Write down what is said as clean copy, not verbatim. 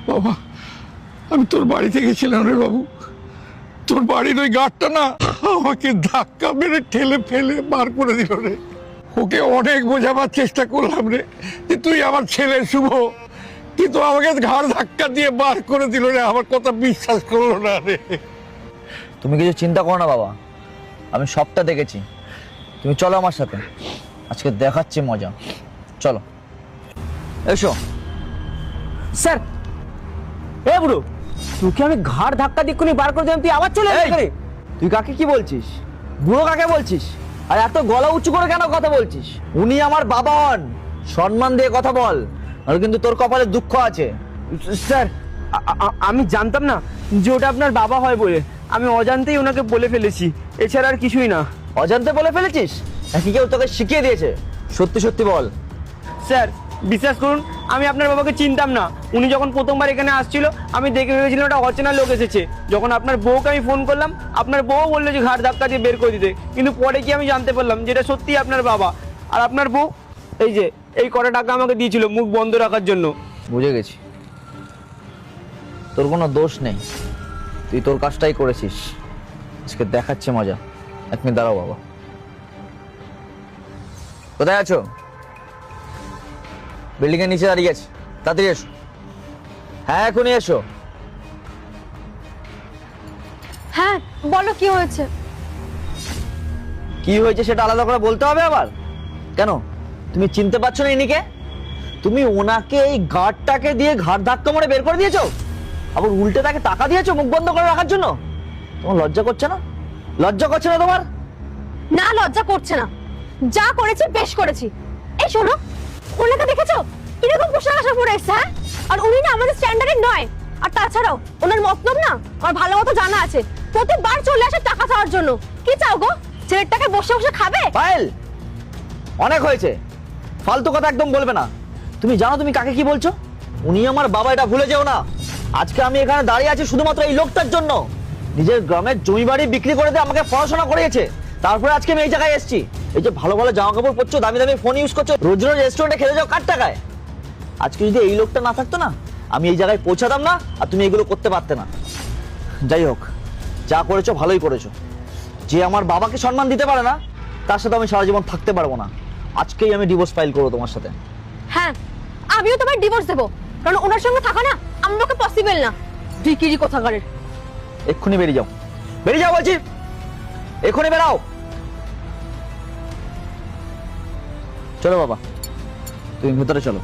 বাবা, আমি তোর বাড়িতে গেছিলাম রে বাবু। তোর বাড়ির ওই গার্ডটা না আমাকে ধাক্কা মেরে ঠেলে ফেলে বার করে দিল রে। ওকে অনেক বোঝাবার চেষ্টা করলাম রে যে তুই আমার ছেলে শুভ, কিন্তু আমাকে ঘাড় ধাক্কা দিয়ে বার করে দিল রে। আমার কথা বিশ্বাস করলো না রে। তুমি কিছু চিন্তা করো না বাবা, আমি সবটা দেখেছি। তুমি চলো আমার সাথে, আজকে দেখাচ্ছি মজা। চলো এসো। স্যার, এ বুড়ো, তোকে আমি ঘাড় ধাক্কা দিয়ে বার করে দিলাম, তুই আবার চলে এই, এলি? তুই কাকে কি বলছিস? বুড়ো কাকে বলছিস? আর এত গলা উঁচু করে কেন কথা বলছিস? উনি আমার বাবা হন, সম্মান দিয়ে কথা বল, আর কিন্তু তোর কপালে দুঃখ আছে। স্যার, আমি জানতাম না যে ওটা আপনার বাবা হয় বলে, আমি অজান্তেই ওনাকে বলে ফেলেছি, এছাড়া আর কিছুই না। অজান্তে বলে ফেলেছিস নাকি কেউ তোকে শিখিয়ে দিয়েছে? সত্যি সত্যি বল। স্যার, বিশ্বাস করুন, আমি আপনার বাবাকে চিনতাম না। উনি যখন প্রথমবার এখানে আসছিল, আমি দেখে ভেবেছিলাম ওটা অচেনা লোক এসেছে। যখন আপনার বউকে আমি ফোন করলাম, আপনার বউ বললো যে ঘাড় ধাক্কা দিয়ে বের করে দিতে, কিন্তু পরে কি আমি জানতে পারলাম যেটা সত্যি আপনার বাবা। আর আপনার বউ এই যে এই কটা টাকা আমাকে দিয়েছিল মুখ বন্ধ রাখার জন্য। বুঝে গেছি, তোর কোনো দোষ নেই, তুই তোর কাজটাই করেছিস। আজকে দেখাচ্ছে মজা। এক মিনিট দাঁড়াও বাবা। কোথায় আছো? বিল্ডিং এর নিচে দাঁড়িয়ে আছে, তাড়াতাড়ি এসো। হ্যাঁ, এখনই এসো। হ্যাঁ বলো, কি হয়েছে? কি হয়েছে সেটা আলাদা করে বলতে হবে আবার? কেন, তুমি চিনতে পারছো না ইনিকে? তুমি ওনাকে এই গার্ডটাকে দিয়ে ঘাড় ধাক্কা মারে বের করে দিয়েছো, আবার উল্টে তাকে টাকা দিয়েছো মুখ বন্ধ করে রাখার জন্য। তোমার লজ্জা করছে না? লজ্জা করছে না তোমার? না, লজ্জা করছে না। যা করেছি বেশ করেছি। এই শোনো, ওনাকে দেখেছো কিরকম পোশাক আশাক পরে এসেছে? হ্যাঁ, আর উনি না আমাদের স্ট্যান্ডার্ডের নয়। আর তাছাড়াও ওনার মতলব না আমার ভালো মতো জানা আছে। প্রতিবার চলে আসে টাকা চাওয়ার জন্য। কি চাও গো? ছেলের টাকা বসে বসে খাবে? পায়েল, অনেক হয়েছে, ফালতু কথা একদম বলবে না। তুমি জানো তুমি কাকে কি বলছো? উনি আমার বাবা, এটা ভুলে যেও না। আজকে আমি এখানে দাঁড়িয়ে আছি শুধুমাত্র এই লোকটার জন্য। নিজের গ্রামের জমি বাড়ি বিক্রি করে দিয়ে আমাকে পড়াশোনা করিয়েছে, তারপরে আজকে আমি এই জায়গায় এসেছি। এই যে ভালো ভালো জামা কাপড় পরছো, দামি দামি ফোন ইউজ করছো, রোজ রোজ রেস্টুরেন্টে খেতে যাও কার টাকায়? আজকে যদি এই লোকটা না থাকতো না, আমি এই জায়গায় পৌঁছাতাম না, আর তুমি এগুলো করতে পারতে না। যাই হোক, যা করেছো ভালোই করেছো। যে আমার বাবাকে সম্মান দিতে পারে না, তার সাথে আমি সারা জীবন থাকতে পারবো না। আজকেই আমি ডিভোর্স ফাইল করবো তোমার সাথে। হ্যাঁ, আমিও তোমার ডিভোর্স দেবো, কারণ ওনার সঙ্গে থাকা না আমার পক্ষে পসিবল না। ভিকিরি কোথাকারের। এক্ষুনি বেরিয়ে যাও, বেরিয়ে যাও বলছি, এক্ষুনি বেরাও। চলো বাবা, তুমি ভেতরে চলো।